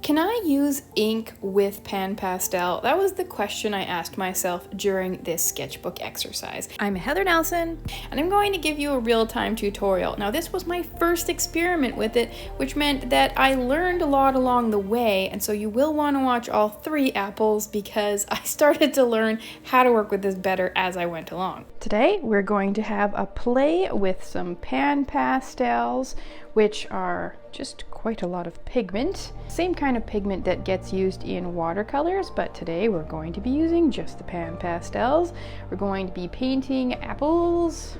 Can I use ink with Panpastel? That was the question I asked myself during this sketchbook exercise. I'm Heather Nelson, and I'm going to give you a real-time tutorial. Now, this was my first experiment with it, which meant that I learned a lot along the way, and so you will want to watch all 3 apples because I started to learn how to work with this better as I went along. Today, we're going to have a play with some Panpastels, which are just quite a lot of pigment. Same kind of pigment that gets used in watercolors, but today we're going to be using just the Panpastels. We're going to be painting apples,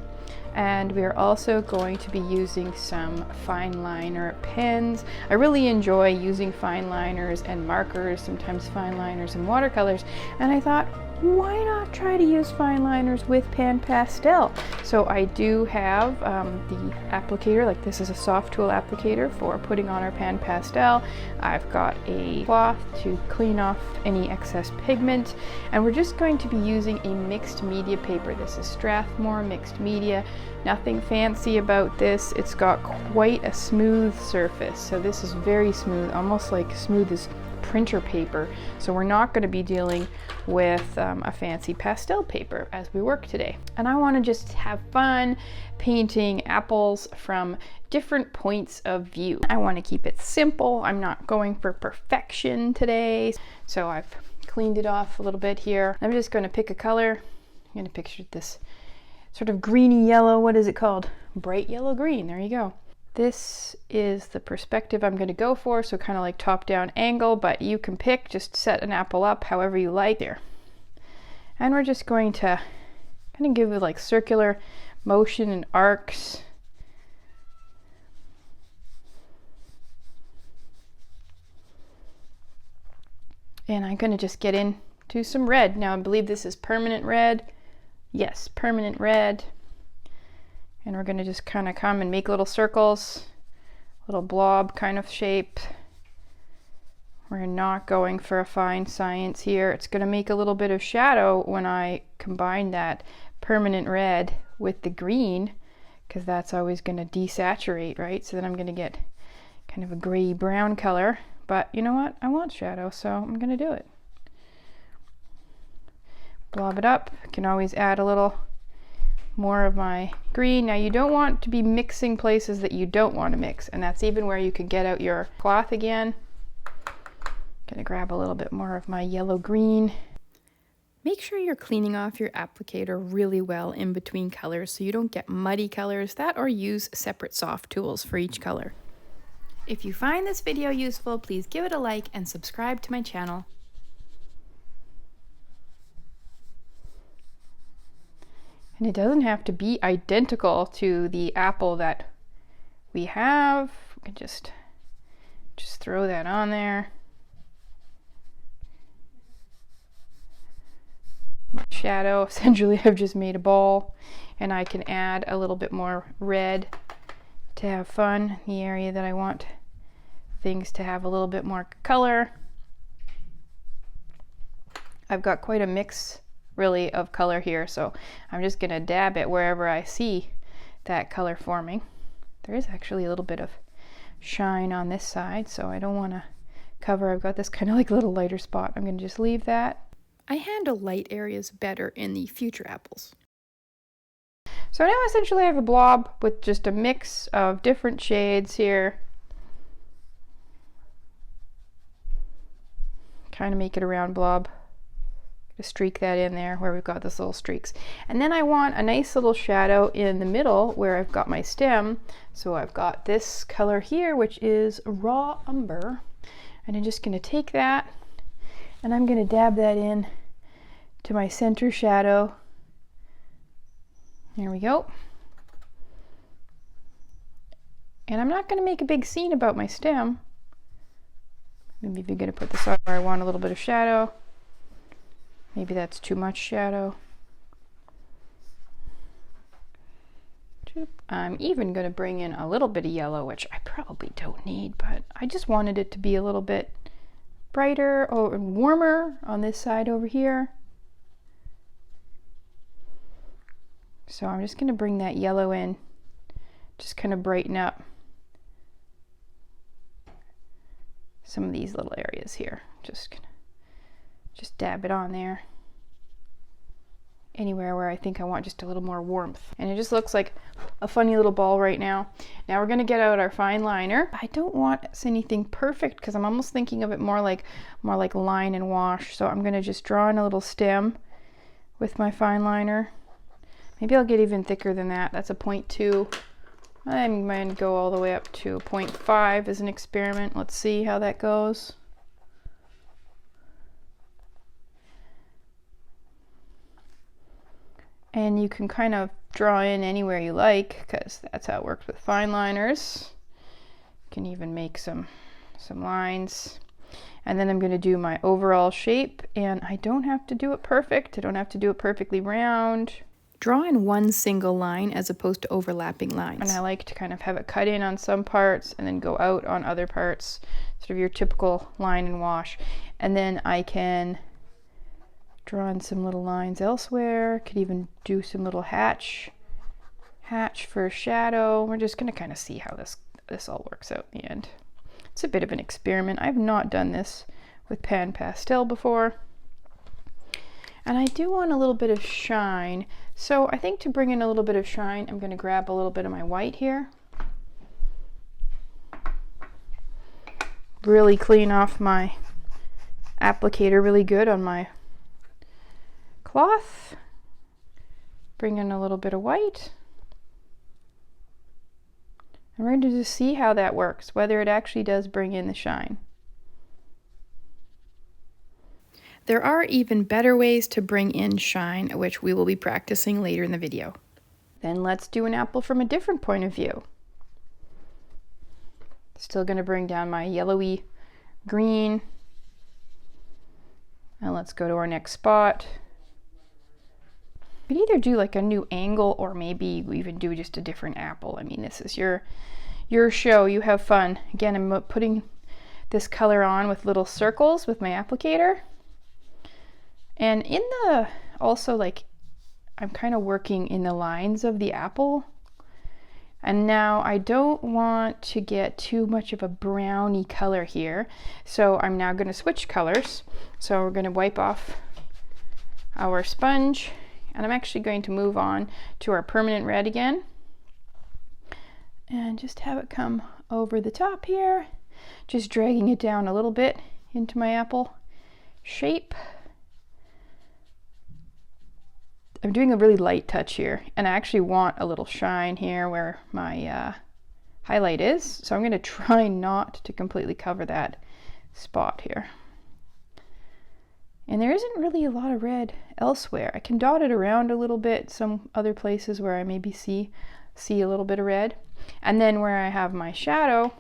and we're also going to be using some fineliner pens. I really enjoy using fineliners and markers, sometimes fineliners and watercolors, and I thought, why not try to use fineliners with Panpastel? So I do have the applicator, like this is a soft tool applicator for putting on our Panpastel. I've got a cloth to clean off any excess pigment, and we're just going to be using a mixed media paper. This is Strathmore mixed media. Nothing fancy about this. It's got quite a smooth surface, so this is very smooth, almost like smooth as printer paper. So we're not going to be dealing with a fancy pastel paper as we work today. And I want to just have fun painting apples from different points of view. I want to keep it simple. I'm not going for perfection today. So I've cleaned it off a little bit here. I'm just going to pick a color. I'm going to picture this sort of greeny yellow. What is it called? Bright yellow green. There you go. This is the perspective I'm going to go for, so kind of like top-down angle, but you can pick, just set an apple up however you like there. And we're just going to kind of give it like circular motion and arcs. And I'm going to just get into some red. Now I believe this is permanent red. Yes, permanent red. And we're going to just kind of come and make little circles, little blob kind of shape. We're not going for a fine science here. It's going to make a little bit of shadow when I combine that permanent red with the green, because that's always going to desaturate, right? So then I'm going to get kind of a gray brown color. But you know what? I want shadow, so I'm going to do it. Blob it up. I can always add a little more of my green. Now you don't want to be mixing places that you don't want to mix, and that's even where you could get out your cloth again. Gonna grab a little bit more of my yellow green. Make sure you're cleaning off your applicator really well in between colors so you don't get muddy colors, that or use separate soft tools for each color. If you find this video useful, please give it a like and subscribe to my channel. And it doesn't have to be identical to the apple that we have. We can just throw that on there. My shadow, essentially I've just made a ball, and I can add a little bit more red to have fun in the area that I want things to have a little bit more color. I've got quite a mix really of color here, so I'm just gonna dab it wherever I see that color forming. There is actually a little bit of shine on this side, so I don't want to cover. I've got this kind of like little lighter spot. I'm gonna just leave that. I handle light areas better in the future apples. So now essentially I have a blob with just a mix of different shades here. Kind of make it a round blob. Just streak that in there where we've got this little streaks. And then I want a nice little shadow in the middle where I've got my stem. So I've got this color here, which is raw umber. And I'm just going to take that and I'm going to dab that in to my center shadow. There we go. And I'm not going to make a big scene about my stem. Maybe if you're going to put this on where I want a little bit of shadow. Maybe that's too much shadow. I'm even going to bring in a little bit of yellow, which I probably don't need, but I just wanted it to be a little bit brighter or warmer on this side over here. So I'm just going to bring that yellow in, just kind of brighten up some of these little areas here. Just dab it on there. Anywhere where I think I want just a little more warmth. And it just looks like a funny little ball right now. Now we're gonna get out our fine liner. I don't want anything perfect because I'm almost thinking of it more like line and wash. So I'm gonna just draw in a little stem with my fine liner. Maybe I'll get even thicker than that. That's a 0.2. I'm going to go all the way up to 0.5 as an experiment. Let's see how that goes. And you can kind of draw in anywhere you like because that's how it works with fine liners. You can even make some lines. And then I'm going to do my overall shape, and I don't have to do it perfect. I don't have to do it perfectly round. Draw in one single line as opposed to overlapping lines. And I like to kind of have it cut in on some parts and then go out on other parts, sort of your typical line and wash. And then I can draw in some little lines elsewhere. Could even do some little hatch for a shadow. We're just going to kind of see how this all works out in the end. It's a bit of an experiment. I've not done this with Panpastel before. And I do want a little bit of shine. So I think to bring in a little bit of shine, I'm going to grab a little bit of my white here. Really clean off my applicator really good on my cloth. Bring in a little bit of white. And we're going to just see how that works, whether it actually does bring in the shine. There are even better ways to bring in shine, which we will be practicing later in the video. Then let's do an apple from a different point of view. Still going to bring down my yellowy green. And let's go to our next spot. You could either do like a new angle or maybe we even do just a different apple. I mean, this is your show. You have fun. Again, I'm putting this color on with little circles with my applicator. And in the, also like, I'm kind of working in the lines of the apple. And now I don't want to get too much of a browny color here. So I'm now going to switch colors. So we're going to wipe off our sponge. And I'm actually going to move on to our permanent red again. And just have it come over the top here. Just dragging it down a little bit into my apple shape. I'm doing a really light touch here, and I actually want a little shine here where my highlight is. So I'm going to try not to completely cover that spot here. And there isn't really a lot of red elsewhere. I can dot it around a little bit, some other places where I maybe see a little bit of red. And then where I have my shadow,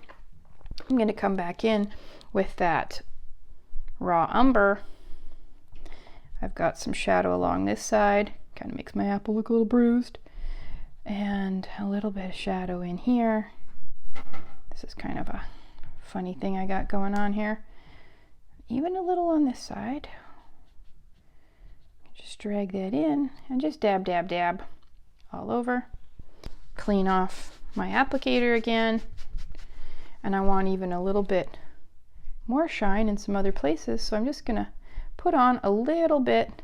I'm going to come back in with that raw umber. I've got some shadow along this side. Kind of makes my apple look a little bruised. And a little bit of shadow in here. This is kind of a funny thing I got going on here. Even a little on this side. Just drag that in and just dab, dab, dab all over. Clean off my applicator again. And I want even a little bit more shine in some other places. So I'm just going to put on a little bit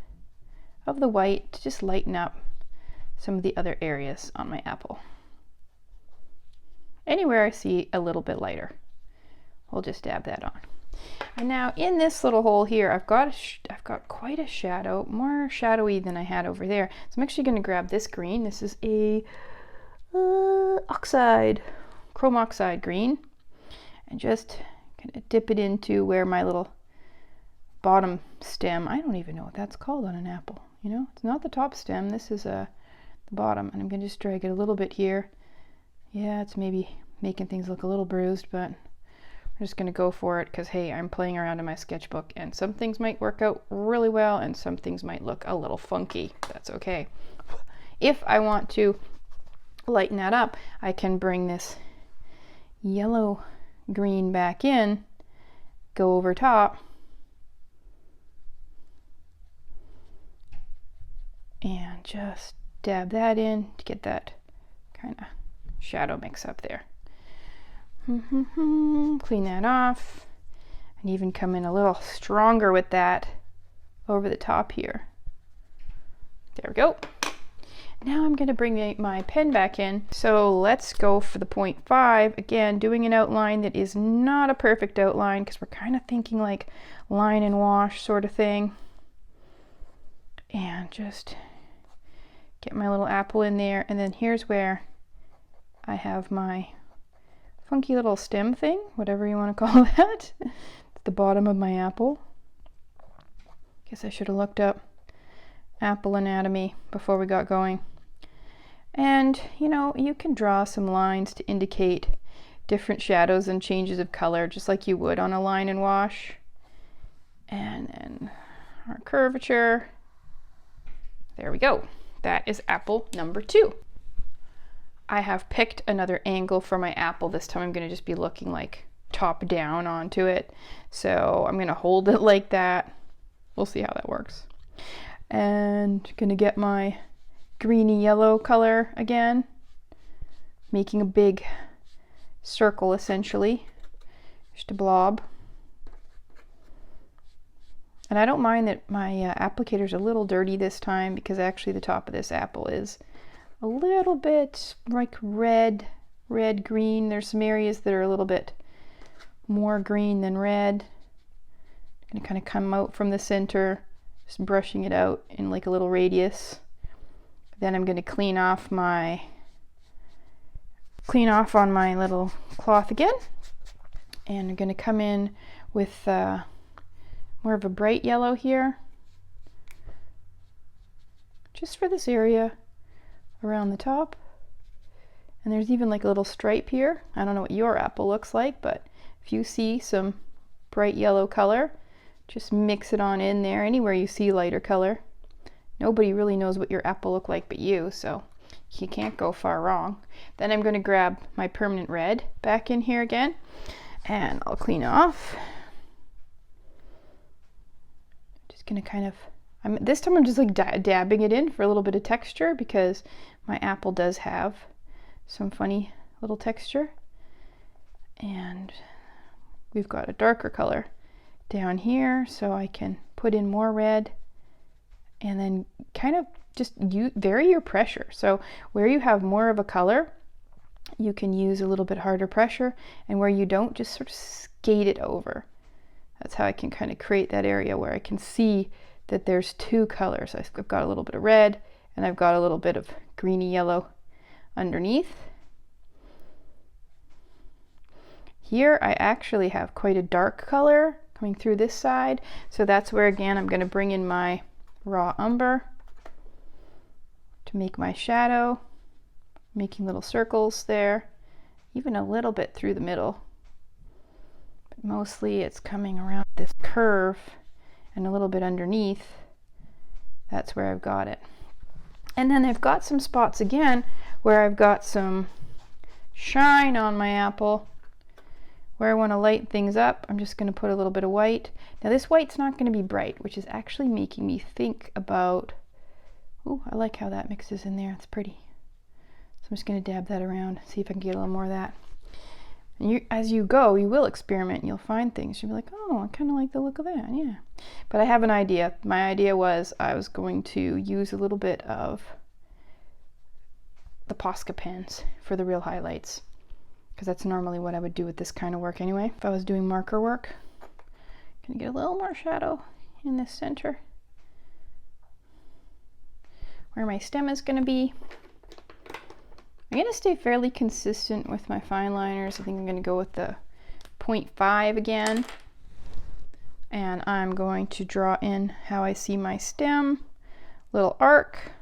of the white to just lighten up some of the other areas on my apple. Anywhere I see a little bit lighter, we'll just dab that on. And now in this little hole here, I've got quite a shadow, more shadowy than I had over there. So I'm actually going to grab this green. This is a chrome oxide green, and just kind of dip it into where my little bottom stem, I don't even know what that's called on an apple. You know, it's not the top stem, this is the bottom, and I'm going to just drag it a little bit here. Yeah, it's maybe making things look a little bruised, but I'm just going to go for it because, hey, I'm playing around in my sketchbook, and some things might work out really well, and some things might look a little funky. That's okay. If I want to lighten that up, I can bring this yellow green back in, go over top, and just dab that in to get that kind of shadow mix up there. Clean that off. And even come in a little stronger with that over the top here. There we go. Now I'm going to bring my pen back in. So let's go for the 0.5. Again, doing an outline that is not a perfect outline because we're kind of thinking like line and wash sort of thing. And just get my little apple in there. And then here's where I have my funky little stem thing, whatever you want to call that. It's the bottom of my apple. Guess I should have looked up apple anatomy before we got going. And you know, you can draw some lines to indicate different shadows and changes of color just like you would on a line and wash. And then our curvature. There we go. That is apple number 2. I have picked another angle for my apple. This time I'm going to just be looking like top down onto it. So I'm going to hold it like that. We'll see how that works. And going to get my greeny yellow color again, making a big circle essentially, just a blob. And I don't mind that my applicator's a little dirty this time because actually the top of this apple is a little bit like red green. There's some areas that are a little bit more green than red. I'm going to kind of come out from the center, just brushing it out in like a little radius. Then I'm going to clean off on my little cloth again, and I'm going to come in with more of a bright yellow here, just for this area around the top. And there's even like a little stripe here. I don't know what your apple looks like, but if you see some bright yellow color, just mix it on in there anywhere you see lighter color. Nobody really knows what your apple look like but you, so you can't go far wrong. Then I'm going to grab my permanent red back in here again, and I'll clean off. Just going to kind of, this time I'm just like dabbing it in for a little bit of texture because my apple does have some funny little texture. And we've got a darker color down here, so I can put in more red. And then kind of just vary your pressure. So where you have more of a color, you can use a little bit harder pressure, and where you don't, just sort of skate it over. That's how I can kind of create that area where I can see that there's 2 colors. I've got a little bit of red and I've got a little bit of greeny yellow underneath. Here I actually have quite a dark color coming through this side. So that's where again I'm going to bring in my raw umber to make my shadow, making little circles there, even a little bit through the middle, but mostly it's coming around this curve and a little bit underneath. That's where I've got it. And then I've got some spots again where I've got some shine on my apple. Where I want to light things up, I'm just going to put a little bit of white. Now this white's not going to be bright, which is actually making me think about, ooh, I like how that mixes in there. It's pretty. So I'm just going to dab that around, see if I can get a little more of that. And as you go, you will experiment and you'll find things. You'll be like, oh, I kind of like the look of that, yeah. But I have an idea. My idea was I was going to use a little bit of the Posca pens for the real highlights, because that's normally what I would do with this kind of work anyway. If I was doing marker work, I'm gonna get a little more shadow in this center where my stem is gonna be. I'm gonna stay fairly consistent with my fine liners. I think I'm gonna go with the 0.5 again, and I'm going to draw in how I see my stem, little arc,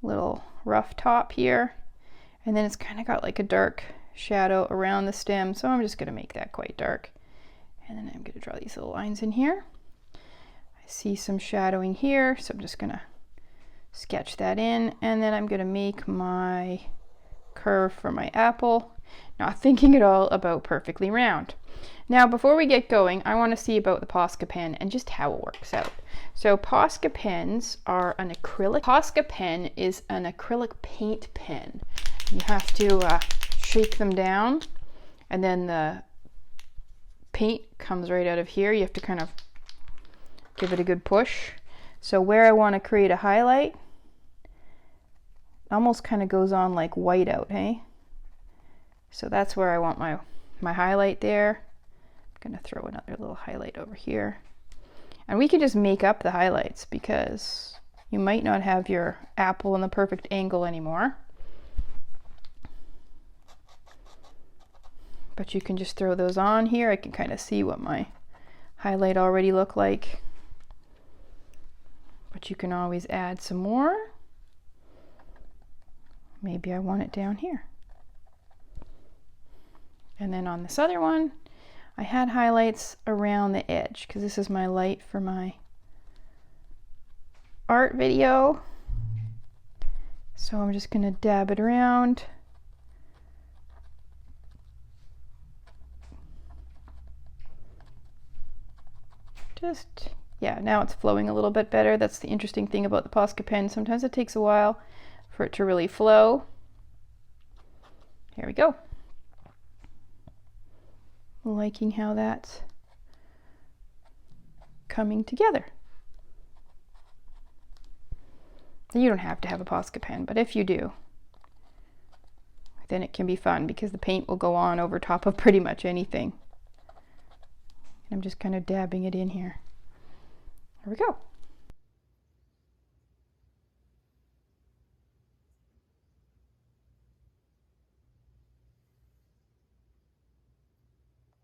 little rough top here. And then it's kind of got like a dark shadow around the stem, so I'm just going to make that quite dark. And then I'm going to draw these little lines in here. I see some shadowing here, so I'm just going to sketch that in. And then I'm going to make my curve for my apple, not thinking at all about perfectly round. Now, before we get going, I want to see about the Posca pen and just how it works out. So Posca pens are an acrylic. Posca pen is an acrylic paint pen. You have to shake them down, and then the paint comes right out of here. You have to kind of give it a good push. So where I want to create a highlight, almost kind of goes on like white out, hey? So that's where I want my highlight there. I'm gonna throw another little highlight over here. And we can just make up the highlights because you might not have your apple in the perfect angle anymore. But you can just throw those on here. I can kind of see what my highlight already look like. But you can always add some more. Maybe I want it down here. And then on this other one, I had highlights around the edge because this is my light for my art video. So I'm just going to dab it around. Just, yeah, now it's flowing a little bit better. That's the interesting thing about the Posca pen. Sometimes it takes a while for it to really flow. Here we go. Liking how that's coming together. You don't have to have a Posca pen, but if you do, then it can be fun because the paint will go on over top of pretty much anything. I'm just kind of dabbing it in here. There we go.